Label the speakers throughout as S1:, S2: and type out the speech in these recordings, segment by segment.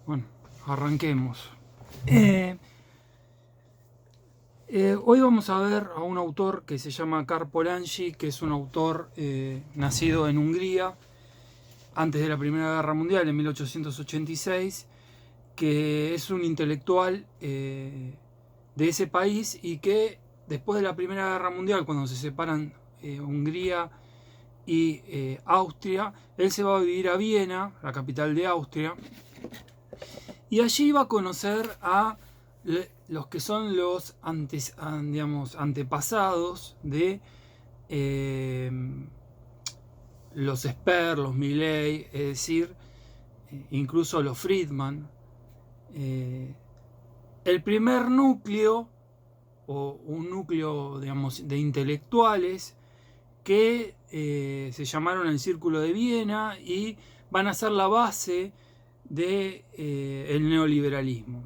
S1: Bueno, arranquemos. Hoy vamos a ver a un autor que se llama Kárpolányi, que es un autor nacido en Hungría antes de la Primera Guerra Mundial, en 1886, que es un intelectual de ese país y que después de la Primera Guerra Mundial, cuando se separan Hungría y Austria, él se va a vivir a Viena, la capital de Austria, y allí va a conocer a los que son los antepasados de los Sper, los Milley, es decir, incluso los Friedman. El primer núcleo, o un núcleo, digamos, de intelectuales que se llamaron el Círculo de Viena y van a ser la base del neoliberalismo.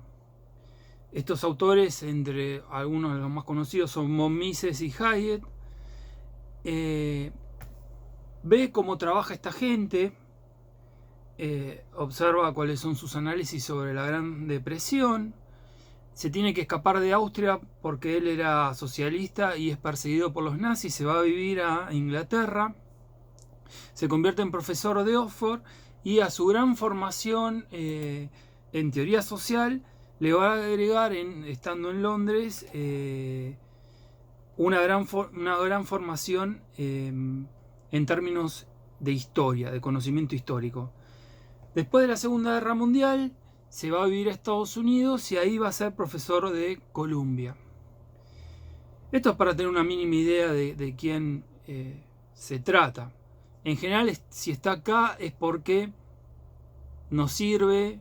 S1: Estos autores, entre algunos de los más conocidos, son von Mises y Hayek. Ve cómo trabaja esta gente, observa cuáles son sus análisis sobre la Gran Depresión. Se tiene que escapar de Austria porque él era socialista y es perseguido por los nazis. Se va a vivir a Inglaterra. Se convierte en profesor de Oxford y a su gran formación en teoría social le va a agregar, estando en Londres, una gran formación en términos de historia, de conocimiento histórico. Después de la Segunda Guerra Mundial se va a vivir a Estados Unidos y ahí va a ser profesor de Columbia. Esto es para tener una mínima idea de quién se trata. En general, si está acá es porque nos sirve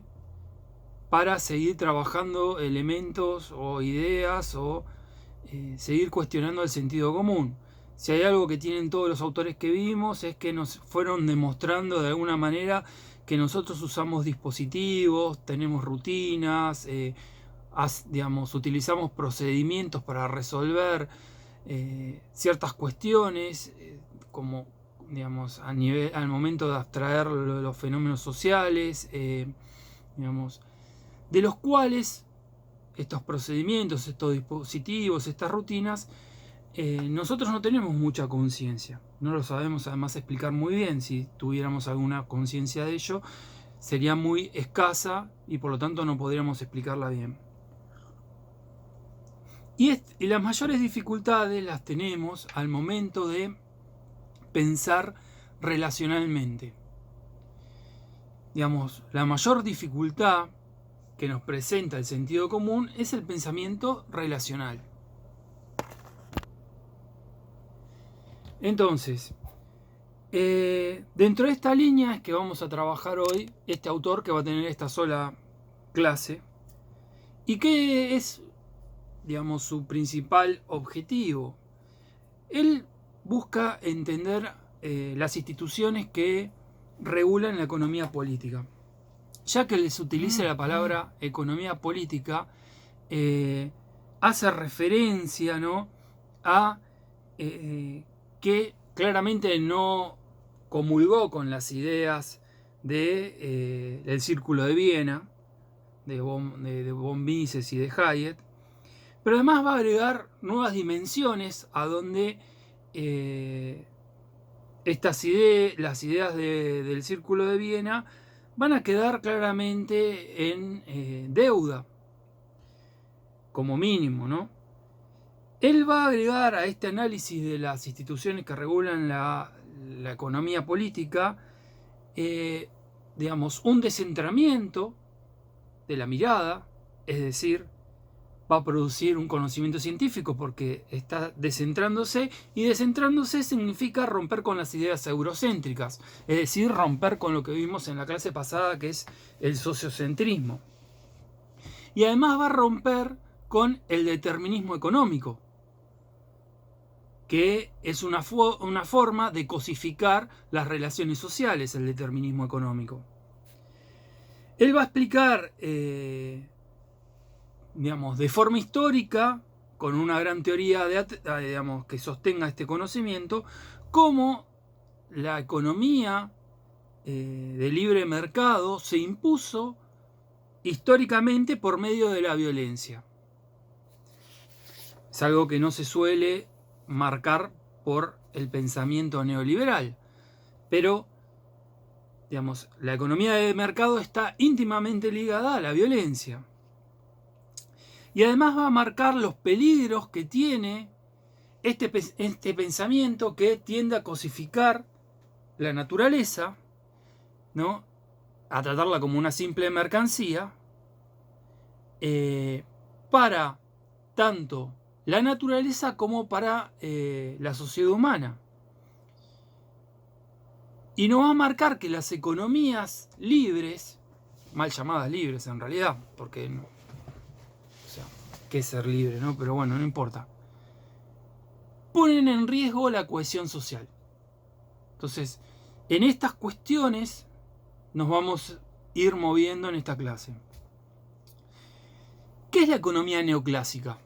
S1: para seguir trabajando elementos o ideas o seguir cuestionando el sentido común. Si hay algo que tienen todos los autores que vimos es que nos fueron demostrando de alguna manera que nosotros usamos dispositivos, tenemos rutinas, utilizamos procedimientos para resolver ciertas cuestiones, como al momento de abstraer los fenómenos sociales, de los cuales estos procedimientos, estos dispositivos, estas rutinas, nosotros no tenemos mucha conciencia. No lo sabemos además explicar muy bien. Si tuviéramos alguna conciencia de ello, sería muy escasa y por lo tanto no podríamos explicarla bien. Y las mayores dificultades las tenemos al momento de pensar relacionalmente. Digamos, la mayor dificultad que nos presenta el sentido común es el pensamiento relacional. Entonces, dentro de esta línea es que vamos a trabajar hoy este autor que va a tener esta sola clase y que es, digamos, su principal objetivo. Él busca entender las instituciones que regulan la economía política. Ya que les utiliza la palabra economía política, hace referencia, ¿no?, a que claramente no comulgó con las ideas del Círculo de Viena, de von Mises y de Hayek, pero además va a agregar nuevas dimensiones a donde las ideas del Círculo de Viena van a quedar claramente en deuda, como mínimo, ¿no? Él va a agregar a este análisis de las instituciones que regulan la economía política, un descentramiento de la mirada, es decir, va a producir un conocimiento científico porque está descentrándose, y descentrándose significa romper con las ideas eurocéntricas, es decir, romper con lo que vimos en la clase pasada, que es el sociocentrismo. Y además va a romper con el determinismo económico, que es una forma de cosificar las relaciones sociales, el determinismo económico. Él va a explicar, de forma histórica, con una gran teoría que sostenga este conocimiento, cómo la economía de libre mercado se impuso históricamente por medio de la violencia. Es algo que no se suele marcar por el pensamiento neoliberal, pero digamos, la economía de mercado está íntimamente ligada a la violencia. Y además va a marcar los peligros que tiene este pensamiento que tiende a cosificar la naturaleza, ¿no? A tratarla como una simple mercancía, para tanto la naturaleza como para la sociedad humana. Y nos va a marcar que las economías libres, mal llamadas libres en realidad, porque no, o sea, ¿qué es ser libre, no? Pero bueno, no importa. Ponen en riesgo la cohesión social. Entonces, en estas cuestiones nos vamos a ir moviendo en esta clase. ¿Qué es la economía neoclásica?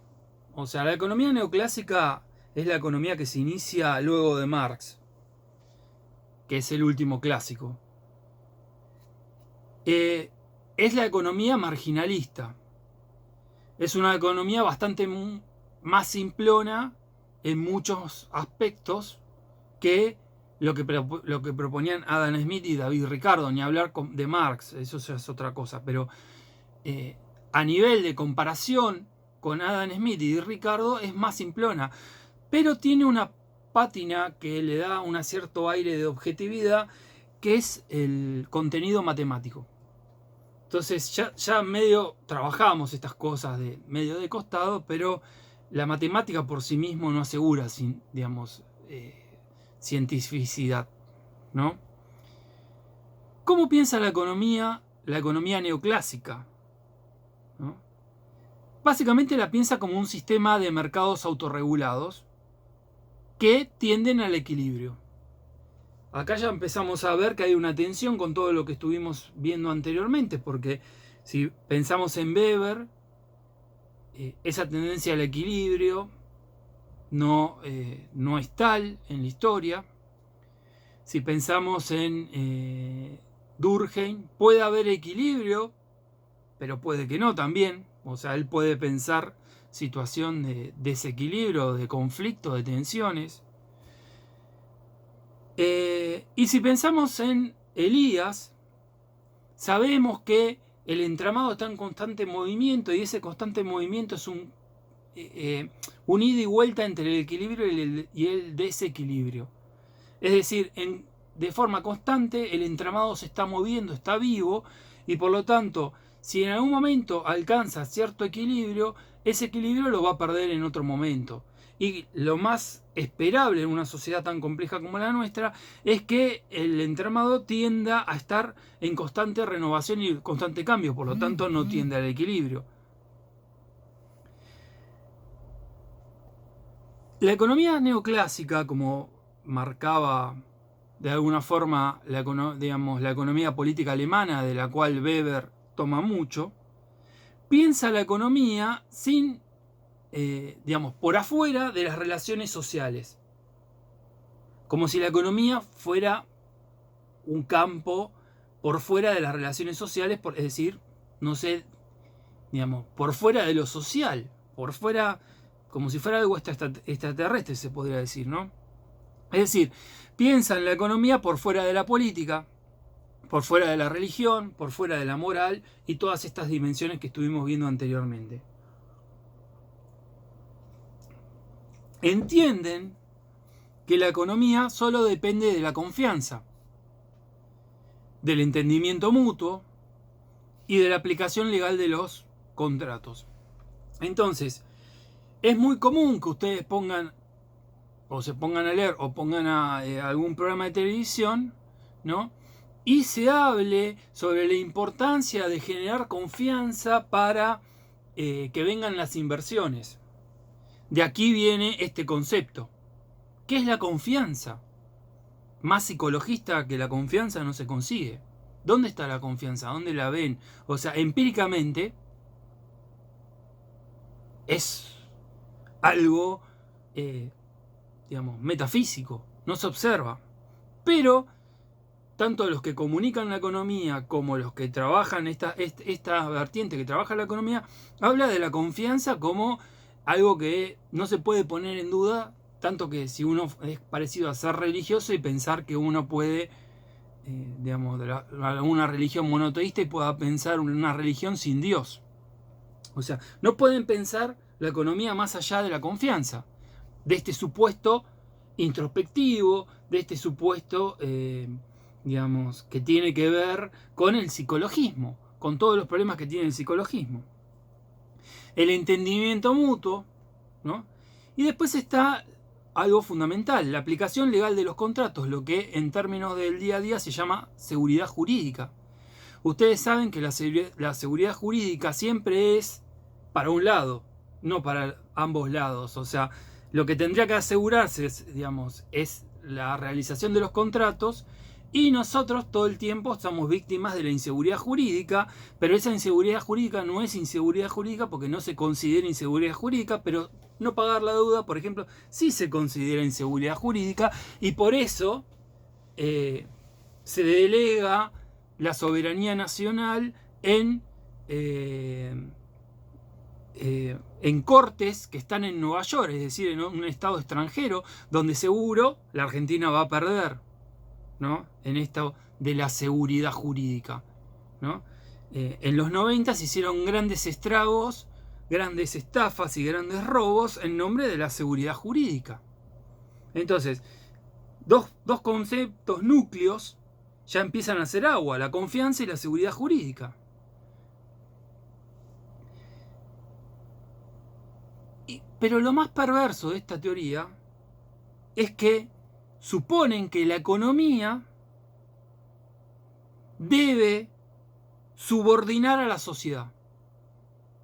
S1: O sea, la economía neoclásica es la economía que se inicia luego de Marx, que es el último clásico. Es la economía marginalista. Es una economía bastante más simplona en muchos aspectos que lo que proponían Adam Smith y David Ricardo, ni hablar de Marx, eso ya es otra cosa, pero a nivel de comparación con Adam Smith y Ricardo es más simplona, pero tiene una pátina que le da un cierto aire de objetividad, que es el contenido matemático. Entonces ya medio trabajamos estas cosas de medio de costado, pero la matemática por sí mismo no asegura, digamos, cientificidad, ¿no? ¿Cómo piensa la economía neoclásica? ¿No? Básicamente la piensa como un sistema de mercados autorregulados que tienden al equilibrio. Acá ya empezamos a ver que hay una tensión con todo lo que estuvimos viendo anteriormente, porque si pensamos en Weber, esa tendencia al equilibrio no es tal en la historia. Si pensamos en Durkheim, puede haber equilibrio, pero puede que no también. O sea, él puede pensar situación de desequilibrio, de conflicto, de tensiones. Y si pensamos en Elías, sabemos que el entramado está en constante movimiento y ese constante movimiento es un ida y vuelta entre el equilibrio y el desequilibrio. Es decir, de forma constante el entramado se está moviendo, está vivo, y por lo tanto, si en algún momento alcanza cierto equilibrio, ese equilibrio lo va a perder en otro momento. Y lo más esperable en una sociedad tan compleja como la nuestra es que el entramado tienda a estar en constante renovación y constante cambio, por lo tanto no tiende al equilibrio. La economía neoclásica, como marcaba de alguna forma la economía política alemana, de la cual Weber toma mucho, piensa la economía sin, por afuera de las relaciones sociales. Como si la economía fuera un campo por fuera de las relaciones sociales, es decir, no sé, por fuera de lo social, por fuera, como si fuera algo extraterrestre, se podría decir, ¿no? Es decir, piensa en la economía por fuera de la política, por fuera de la religión, por fuera de la moral y todas estas dimensiones que estuvimos viendo anteriormente. Entienden que la economía solo depende de la confianza, del entendimiento mutuo y de la aplicación legal de los contratos. Entonces, es muy común que ustedes pongan o se pongan a leer o pongan a algún programa de televisión, ¿no? Y se hable sobre la importancia de generar confianza para que vengan las inversiones. De aquí viene este concepto. ¿Qué es la confianza? Más psicologista que la confianza no se consigue. ¿Dónde está la confianza? ¿Dónde la ven? O sea, empíricamente es algo, metafísico. No se observa. Pero tanto los que comunican la economía como los que trabajan esta vertiente que trabaja la economía, habla de la confianza como algo que no se puede poner en duda, tanto que si uno es parecido a ser religioso y pensar que uno puede, digamos, una religión monoteísta y pueda pensar en una religión sin Dios. O sea, no pueden pensar la economía más allá de la confianza, de este supuesto introspectivo, de este supuesto, digamos, que tiene que ver con el psicologismo, con todos los problemas que tiene el psicologismo. El entendimiento mutuo, ¿no? Y después está algo fundamental, la aplicación legal de los contratos, lo que en términos del día a día se llama seguridad jurídica. Ustedes saben que la seguridad jurídica siempre es para un lado, no para ambos lados. O sea, lo que tendría que asegurarse, digamos, es la realización de los contratos, y nosotros todo el tiempo estamos víctimas de la inseguridad jurídica, pero esa inseguridad jurídica no es inseguridad jurídica porque no se considera inseguridad jurídica, pero no pagar la deuda, por ejemplo, sí se considera inseguridad jurídica, y por eso se delega la soberanía nacional en cortes que están en Nueva York, es decir, en un estado extranjero, donde seguro la Argentina va a perder, ¿no? En esto de la seguridad jurídica, ¿no? En los 90 se hicieron grandes estragos, grandes estafas y grandes robos en nombre de la seguridad jurídica. Entonces, dos conceptos núcleos ya empiezan a hacer agua, la confianza y la seguridad jurídica. Pero lo más perverso de esta teoría es que suponen que la economía debe subordinar a la sociedad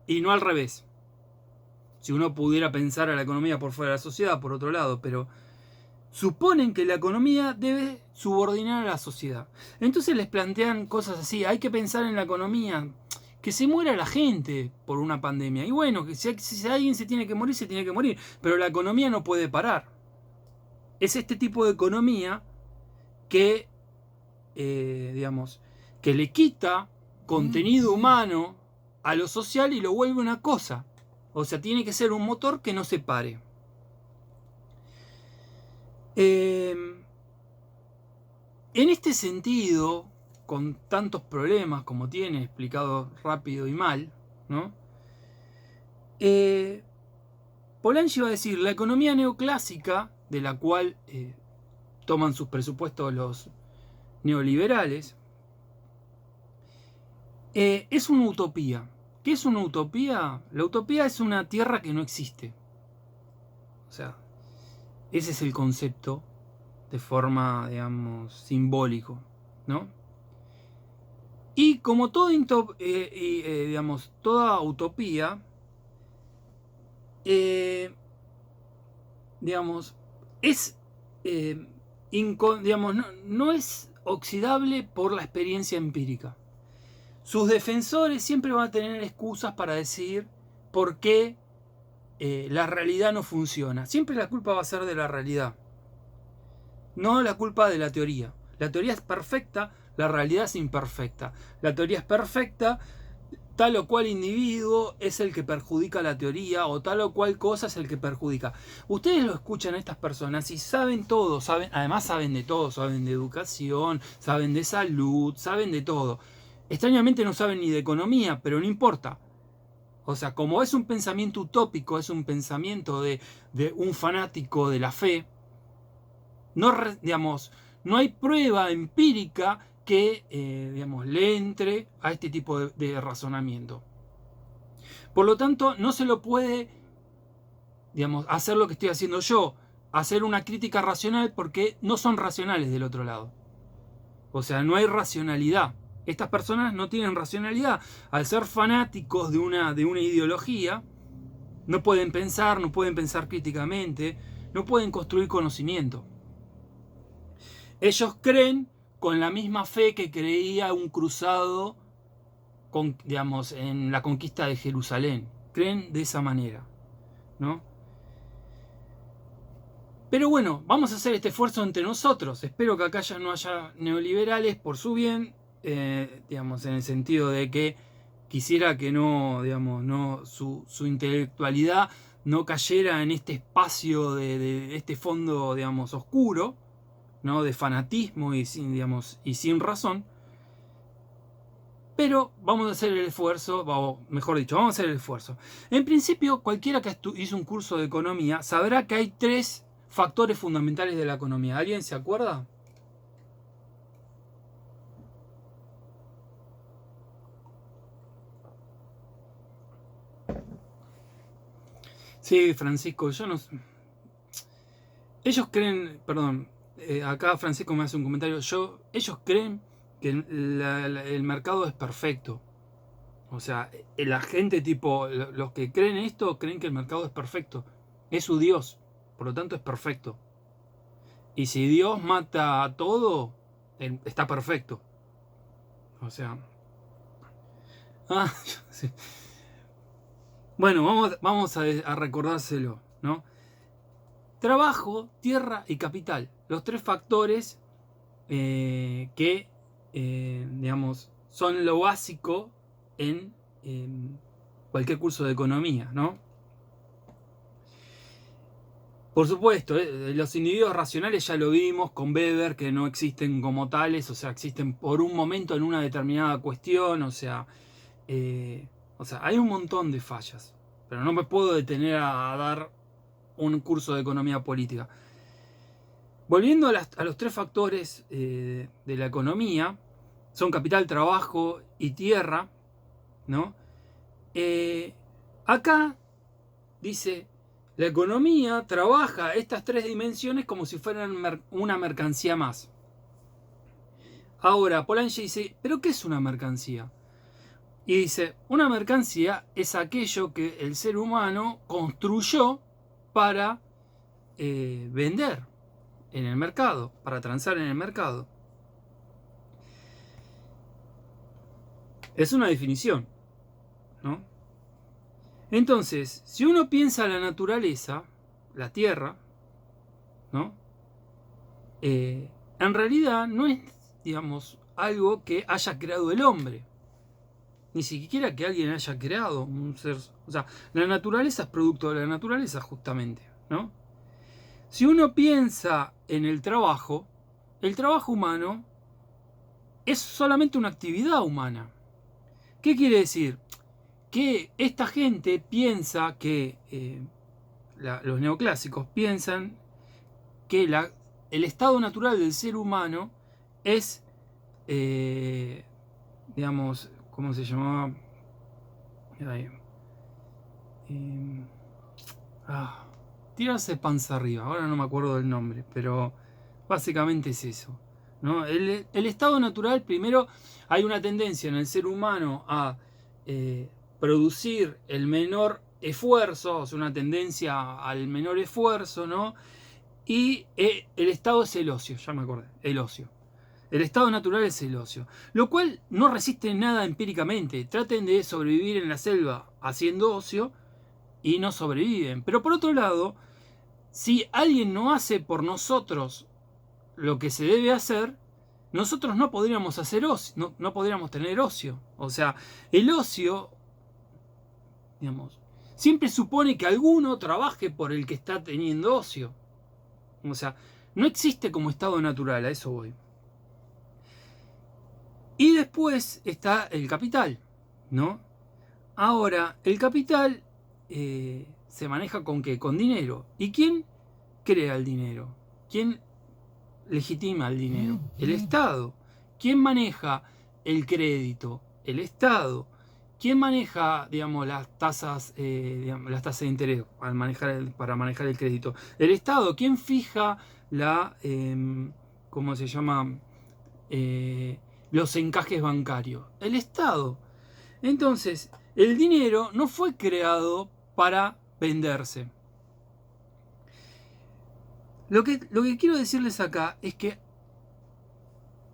S1: y no al revés. Si uno pudiera pensar a la economía por fuera de la sociedad, por otro lado, pero suponen que la economía debe subordinar a la sociedad. Entonces les plantean cosas así, hay que pensar en la economía, que se muera la gente por una pandemia. Y bueno, que si alguien se tiene que morir, se tiene que morir, pero la economía no puede parar. Es este tipo de economía que, digamos, que le quita contenido humano a lo social y lo vuelve una cosa. O sea, tiene que ser un motor que no se pare. En este sentido, con tantos problemas como tiene, explicado rápido y mal, ¿no? Polanyi va a decir, la economía neoclásica, de la cual toman sus presupuestos los neoliberales, es una utopía. ¿Qué es una utopía? La utopía es una tierra que no existe. O sea, ese es el concepto de forma, digamos, simbólico, ¿no? Y como todo digamos, toda utopía, digamos, es, digamos, no es oxidable por la experiencia empírica. Sus defensores siempre van a tener excusas para decir por qué la realidad no funciona. Siempre la culpa va a ser de la realidad, no la culpa de la teoría. La teoría es perfecta, la realidad es imperfecta. La teoría es perfecta, tal o cual individuo es el que perjudica la teoría, o tal o cual cosa es el que perjudica. Ustedes lo escuchan a estas personas y saben todo, además saben de todo, saben de educación, saben de salud, saben de todo. Extrañamente no saben ni de economía, pero no importa. O sea, como es un pensamiento utópico, es un pensamiento de un fanático de la fe, digamos, no hay prueba empírica que digamos, le entre a este tipo de razonamiento. Por lo tanto, no se lo puede, digamos, hacer lo que estoy haciendo yo, hacer una crítica racional, porque no son racionales del otro lado. O sea, no hay racionalidad. Estas personas no tienen racionalidad. Al ser fanáticos de una ideología, no pueden pensar críticamente, no pueden construir conocimiento. Ellos creen con la misma fe que creía un cruzado digamos, en la conquista de Jerusalén. Creen de esa manera, ¿no? Pero bueno, vamos a hacer este esfuerzo entre nosotros. Espero que acá ya no haya neoliberales por su bien, digamos, en el sentido de que quisiera que no, digamos, no su intelectualidad no cayera en este espacio de este fondo, digamos, oscuro, ¿no? De fanatismo y sin, digamos, y sin razón. Pero vamos a hacer el esfuerzo, o mejor dicho, vamos a hacer el esfuerzo. En principio, cualquiera que hizo un curso de economía sabrá que hay 3 factores fundamentales de la economía. ¿Alguien se acuerda? Sí, Francisco, yo no sé. Ellos creen, perdón, acá Francisco me hace un comentario. Ellos creen que el mercado es perfecto. O sea, la gente tipo, los que creen esto, creen que el mercado es perfecto. Es su Dios, por lo tanto es perfecto. Y si Dios mata a todo, está perfecto. O sea... Sí. Bueno, vamos a recordárselo, ¿no? Trabajo, tierra y capital. Los 3 factores que, digamos, son lo básico en cualquier curso de economía, ¿no? Por supuesto, los individuos racionales ya lo vimos con Weber, que no existen como tales, o sea, existen por un momento en una determinada cuestión, o sea, hay un montón de fallas, pero no me puedo detener a dar un curso de economía política. Volviendo a los 3 factores de la economía, son capital, trabajo y tierra, ¿no? Acá dice, la economía trabaja estas 3 dimensiones como si fueran una mercancía más. Ahora, Polanyi dice, ¿pero qué es una mercancía? Y dice, una mercancía es aquello que el ser humano construyó para vender en el mercado, para transar en el mercado. Es una definición, ¿no? Entonces, si uno piensa la naturaleza, la tierra, ¿no? En realidad no es, digamos, algo que haya creado el hombre. Ni siquiera que alguien haya creado un ser. O sea, la naturaleza es producto de la naturaleza, justamente, ¿no? Si uno piensa en el trabajo humano es solamente una actividad humana. ¿Qué quiere decir? Que esta gente piensa que, los neoclásicos piensan que el estado natural del ser humano es, digamos, ¿cómo se llamaba? Tirarse panza arriba, ahora no me acuerdo del nombre, pero básicamente es eso, ¿no? El estado natural, primero, hay una tendencia en el ser humano a producir el menor esfuerzo, o sea, una tendencia al menor esfuerzo, ¿no? Y el estado es el ocio, ya me acordé, el ocio. El estado natural es el ocio, lo cual no resiste nada empíricamente. Traten de sobrevivir en la selva haciendo ocio y no sobreviven. Pero por otro lado, si alguien no hace por nosotros lo que se debe hacer, nosotros no podríamos hacer ocio, no podríamos tener ocio. O sea, el ocio, digamos, siempre supone que alguno trabaje por el que está teniendo ocio. O sea, no existe como estado natural, a eso voy. Y después está el capital, ¿no? Ahora, el capital se maneja con ¿qué? Con dinero. ¿Y quién crea el dinero? ¿Quién legitima el dinero? El Estado. ¿Quién maneja el crédito? El Estado. ¿Quién maneja, digamos, las tasas de interés para manejar el crédito? El Estado. ¿Quién fija ¿cómo se llama? Los encajes bancarios. El Estado. Entonces, el dinero no fue creado para venderse. Lo que quiero decirles acá es que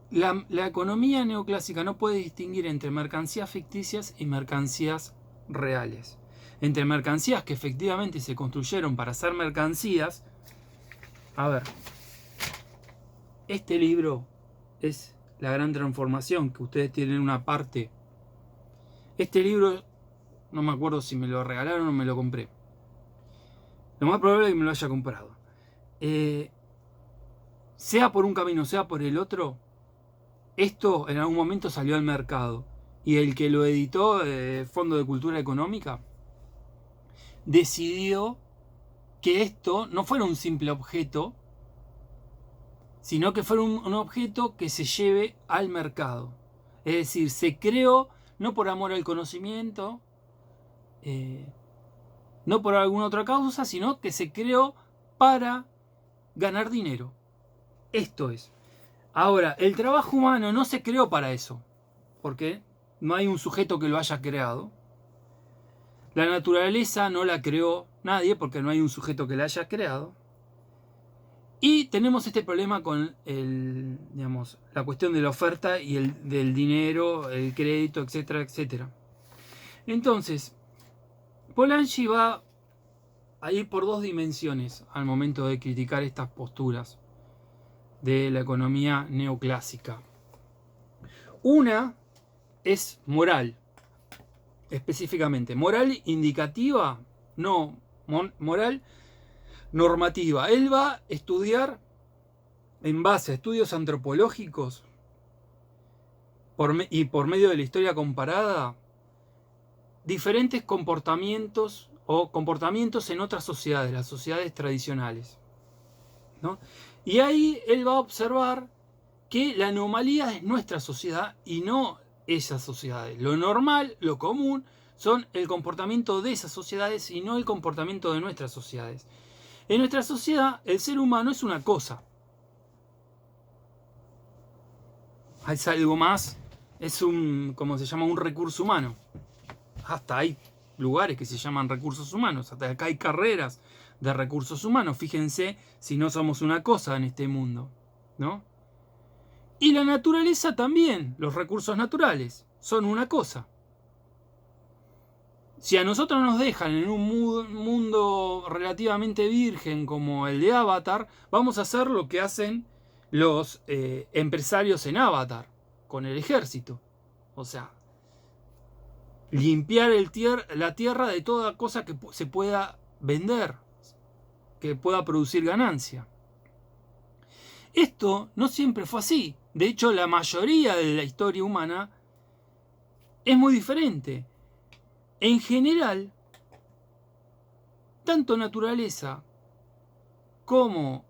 S1: la economía neoclásica no puede distinguir entre mercancías ficticias y mercancías reales. Entre mercancías que efectivamente se construyeron para ser mercancías A ver, este libro es La Gran Transformación, que ustedes tienen una parte. Este libro, no me acuerdo si me lo regalaron o me lo compré. Lo más probable es que me lo haya comprado. Sea por un camino, sea por el otro, esto en algún momento salió al mercado. Y el que lo editó, Fondo de Cultura Económica, decidió que esto no fuera un simple objeto, sino que fuera un objeto que se lleve al mercado. Es decir, se creó no por amor al conocimiento, no por alguna otra causa, sino que se creó para ganar dinero. Esto es. Ahora, el trabajo humano no se creó para eso, porque no hay un sujeto que lo haya creado. La naturaleza no la creó nadie, porque no hay un sujeto que la haya creado. Y tenemos este problema con la cuestión de la oferta y del dinero, el crédito, etcétera, etcétera. Entonces, Polanyi va a ir por dos dimensiones al momento de criticar estas posturas de la economía neoclásica. Una es moral, específicamente. Moral indicativa, no moral normativa. Él va a estudiar, en base a estudios antropológicos y por medio de la historia comparada, diferentes comportamientos o comportamientos en otras sociedades, las sociedades tradicionales, ¿no? Y ahí él va a observar que la anomalía es nuestra sociedad y no esas sociedades. Lo normal, lo común, son el comportamiento de esas sociedades y no el comportamiento de nuestras sociedades. En nuestra sociedad, el ser humano es una cosa. Es algo más, es como se llama, un recurso humano. Hasta hay lugares que se llaman recursos humanos, hasta acá hay carreras de recursos humanos. Fíjense si no somos una cosa en este mundo, ¿no? Y la naturaleza también, los recursos naturales, son una cosa. Si a nosotros nos dejan en un mundo relativamente virgen como el de Avatar, vamos a hacer lo que hacen los empresarios en Avatar, con el ejército. O sea, limpiar la tierra de toda cosa que se pueda vender, que pueda producir ganancia. Esto no siempre fue así. De hecho, la mayoría de la historia humana es muy diferente. En general, tanto naturaleza como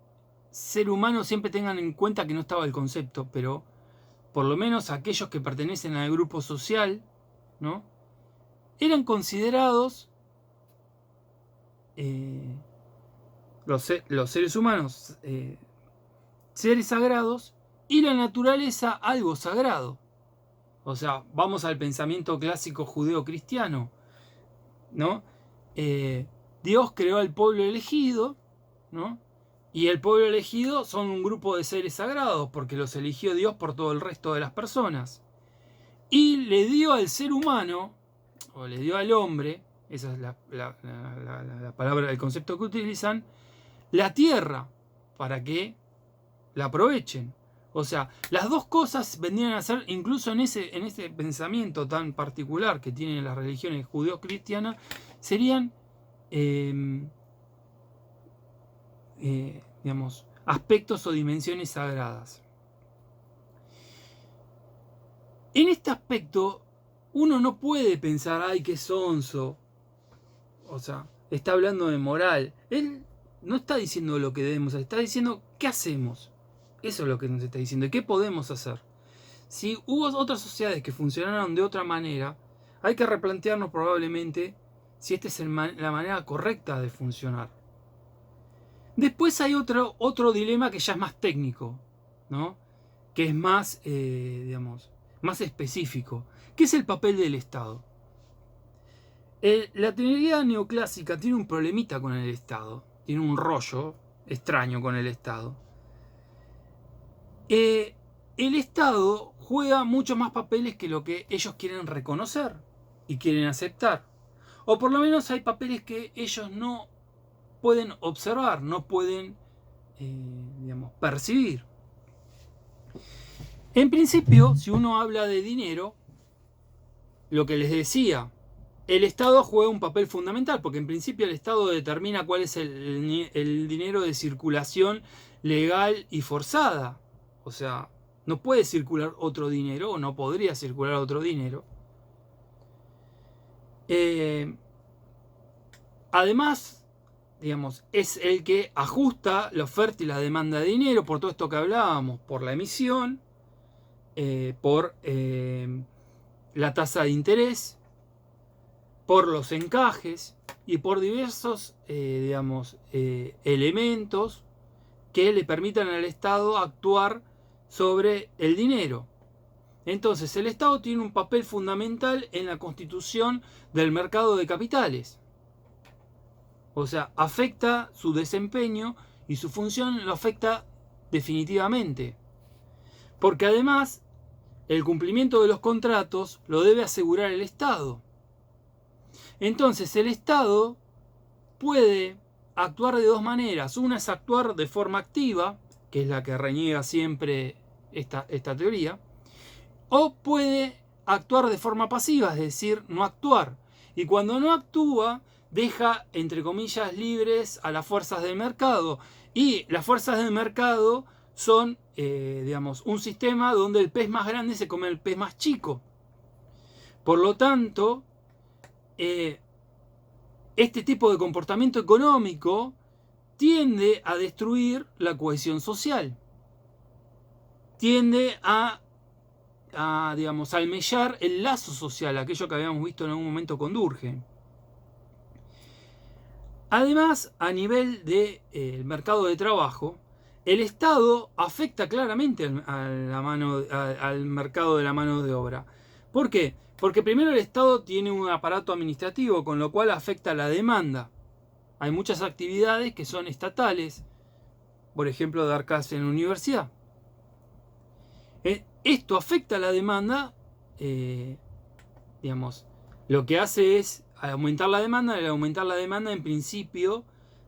S1: ser humano, siempre tengan en cuenta que no estaba el concepto, pero por lo menos aquellos que pertenecen al grupo social, ¿no?, eran considerados los seres humanos seres sagrados y la naturaleza algo sagrado. O sea, vamos al pensamiento clásico judeo-cristiano, ¿no? Dios creó al pueblo elegido, ¿no? Y el pueblo elegido son un grupo de seres sagrados porque los eligió Dios por todo el resto de las personas. Y le dio al ser humano, o le dio al hombre, esa es la palabra, el concepto que utilizan, la tierra para que la aprovechen. O sea, las dos cosas vendrían a ser, incluso en ese pensamiento tan particular que tienen las religiones judeo-cristianas, serían digamos, aspectos o dimensiones sagradas. En este aspecto, uno no puede pensar, ay, qué sonso. O sea, está hablando de moral. Él no está diciendo lo que debemos hacer, está diciendo qué hacemos. Eso es lo que nos está diciendo. ¿Qué podemos hacer? Si hubo otras sociedades que funcionaron de otra manera, hay que replantearnos probablemente si esta es la manera correcta de funcionar. Después hay otro dilema que ya es más técnico, ¿no?, que es más, digamos, más específico, que es el papel del Estado. La teoría neoclásica tiene un problemita con el Estado, tiene un rollo extraño con el Estado. El Estado juega muchos más papeles que lo que ellos quieren reconocer y quieren aceptar. O por lo menos hay papeles que ellos no pueden observar, no pueden percibir. En principio, si uno habla de dinero, lo que les decía, el Estado juega un papel fundamental, porque en principio el Estado determina cuál es el dinero de circulación legal y forzada. O sea, no puede circular otro dinero, o no podría circular otro dinero. Además, es el que ajusta la oferta y la demanda de dinero, por todo esto que hablábamos, por la emisión, por la tasa de interés, por los encajes y por diversos elementos que le permitan al Estado actuar sobre el dinero. Entonces, el Estado tiene un papel fundamental en la constitución del mercado de capitales. O sea, afecta su desempeño y su función lo afecta definitivamente. Porque además, el cumplimiento de los contratos lo debe asegurar el Estado. Entonces, el Estado puede actuar de dos maneras. Una es actuar de forma activa, que es la que reniega siempre esta teoría, o puede actuar de forma pasiva, es decir, no actuar. Y cuando no actúa, deja, entre comillas, libres a las fuerzas del mercado. Y las fuerzas del mercado son, un sistema donde el pez más grande se come al pez más chico. Por lo tanto, este tipo de comportamiento económico tiende a destruir la cohesión social. Tiende a almellar el lazo social, aquello que habíamos visto en algún momento con Durkheim. Además, a nivel del mercado de trabajo, el Estado afecta claramente al mercado de la mano de obra. ¿Por qué? Porque primero el Estado tiene un aparato administrativo, con lo cual afecta la demanda. Hay muchas actividades que son estatales, por ejemplo, dar clases en la universidad. Esto afecta la demanda, lo que hace es aumentar la demanda. Al aumentar la demanda, en principio,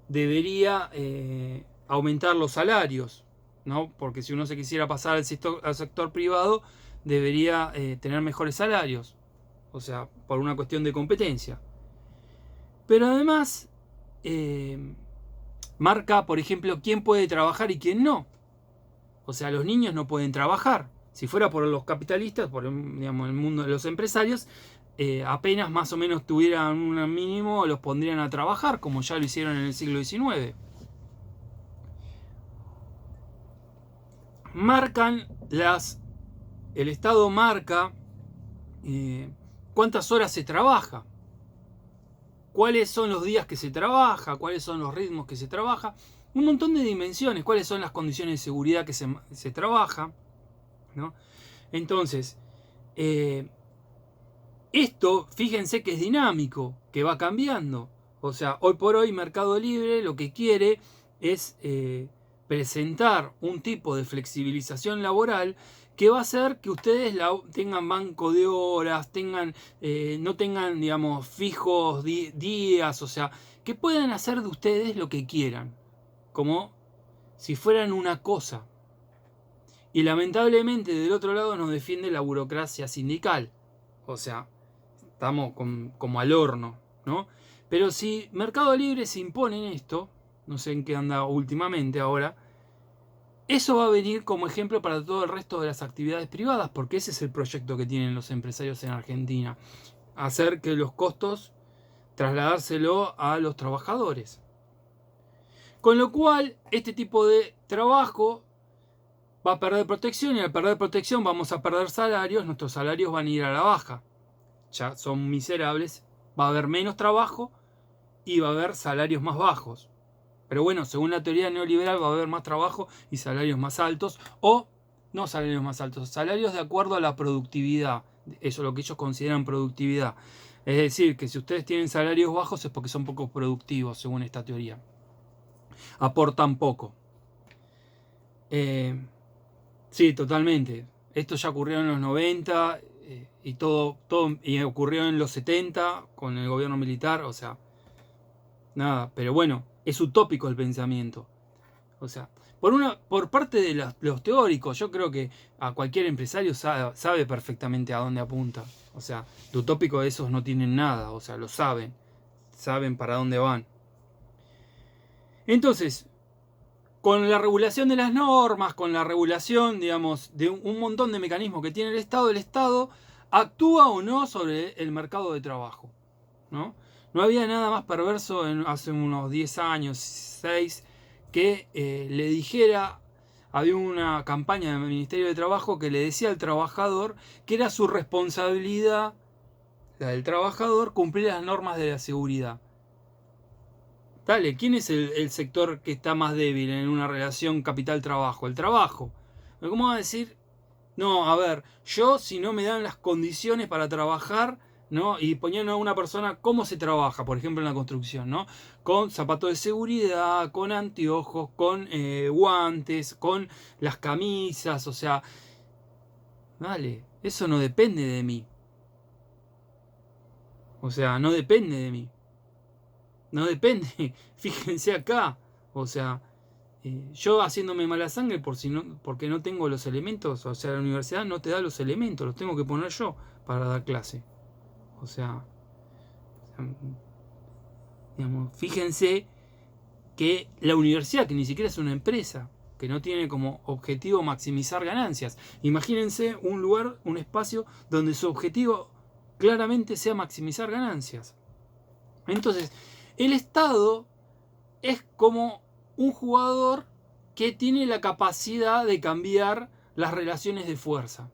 S1: debería aumentar los salarios, ¿no? Porque si uno se quisiera pasar al sector privado, debería tener mejores salarios, o sea, por una cuestión de competencia. Pero además, marca, por ejemplo, quién puede trabajar y quién no. O sea, los niños no pueden trabajar. Si fuera por los capitalistas, por el mundo de los empresarios, apenas más o menos tuvieran un mínimo, los pondrían a trabajar, como ya lo hicieron en el siglo XIX. El Estado marca cuántas horas se trabaja, cuáles son los días que se trabaja, cuáles son los ritmos que se trabaja, un montón de dimensiones, cuáles son las condiciones de seguridad que se trabaja, ¿no? Entonces, esto, fíjense que es dinámico, que va cambiando. O sea, hoy por hoy Mercado Libre lo que quiere es presentar un tipo de flexibilización laboral que va a hacer que ustedes tengan banco de horas, no tengan, fijos días, o sea, que puedan hacer de ustedes lo que quieran, como si fueran una cosa. Y lamentablemente del otro lado nos defiende la burocracia sindical. O sea, estamos como al horno, ¿no? Pero si Mercado Libre se impone en esto, no sé en qué anda últimamente ahora, eso va a venir como ejemplo para todo el resto de las actividades privadas, porque ese es el proyecto que tienen los empresarios en Argentina. Hacer que los costos, trasladárselo a los trabajadores. Con lo cual, este tipo de trabajo va a perder protección, y al perder protección vamos a perder salarios, nuestros salarios van a ir a la baja. Ya son miserables, va a haber menos trabajo y va a haber salarios más bajos. Pero bueno, según la teoría neoliberal va a haber más trabajo y salarios más altos, o no salarios más altos, salarios de acuerdo a la productividad. Eso es lo que ellos consideran productividad. Es decir, que si ustedes tienen salarios bajos es porque son poco productivos, según esta teoría. Aportan poco. Sí, totalmente. Esto ya ocurrió en los 90 y todo y ocurrió en los 70 con el gobierno militar, o sea, nada, pero bueno, es utópico el pensamiento. O sea, por parte de los teóricos, yo creo que a cualquier empresario sabe perfectamente a dónde apunta. O sea, de utópico esos no tienen nada, o sea, lo saben para dónde van. Entonces, con la regulación de las normas, con la regulación, digamos, de un montón de mecanismos que tiene el Estado actúa o no sobre el mercado de trabajo, ¿no? No había nada más perverso hace unos 10 años, 6, que le dijera, había una campaña del Ministerio de Trabajo que le decía al trabajador que era su responsabilidad, la del trabajador, cumplir las normas de la seguridad. Dale, ¿quién es el sector que está más débil en una relación capital-trabajo? El trabajo. ¿Cómo va a decir? No, a ver, yo si no me dan las condiciones para trabajar, ¿no? Y poniendo a una persona cómo se trabaja, por ejemplo en la construcción, ¿no? Con zapatos de seguridad, con anteojos, con guantes, con las camisas, o sea, dale, eso no depende de mí. O sea, no depende de mí. No depende, fíjense acá, o sea, yo haciéndome mala sangre porque no tengo los elementos, o sea, la universidad no te da los elementos, los tengo que poner yo para dar clase. O sea, digamos, fíjense que la universidad, que ni siquiera es una empresa, que no tiene como objetivo maximizar ganancias, imagínense un lugar, un espacio donde su objetivo claramente sea maximizar ganancias. Entonces, el Estado es como un jugador que tiene la capacidad de cambiar las relaciones de fuerza.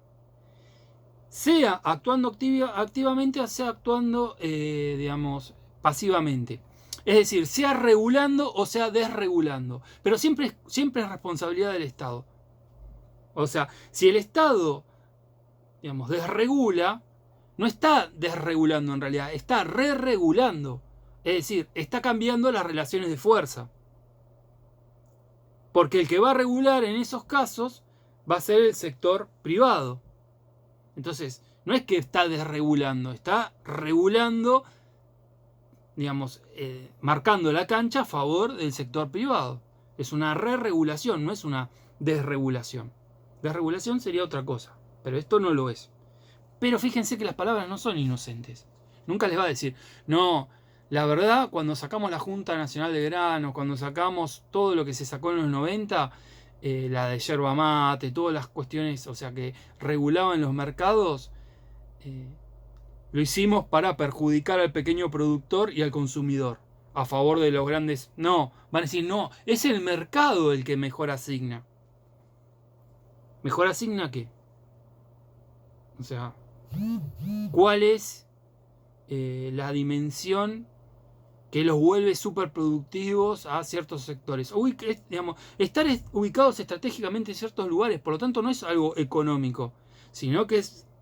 S1: Sea actuando activamente o sea actuando, digamos, pasivamente. Es decir, sea regulando o sea desregulando. Pero siempre es responsabilidad del Estado. O sea, si el Estado, digamos, desregula, no está desregulando en realidad, está re-regulando. Es decir, está cambiando las relaciones de fuerza. Porque el que va a regular en esos casos va a ser el sector privado. Entonces, no es que está desregulando, está regulando, digamos, marcando la cancha a favor del sector privado. Es una re-regulación, no es una desregulación. Desregulación sería otra cosa, pero esto no lo es. Pero fíjense que las palabras no son inocentes. Nunca les va a decir, no, la verdad, cuando sacamos la Junta Nacional de Grano, cuando sacamos todo lo que se sacó en los 90, la de yerba mate, todas las cuestiones, o sea, que regulaban los mercados, lo hicimos para perjudicar al pequeño productor y al consumidor, a favor de los grandes. No, van a decir, no, es el mercado el que mejor asigna. ¿Mejor asigna qué? O sea, ¿cuál es la dimensión que los vuelve súper productivos a ciertos sectores? Digamos, estar ubicados estratégicamente en ciertos lugares, por lo tanto no es algo económico, sino que es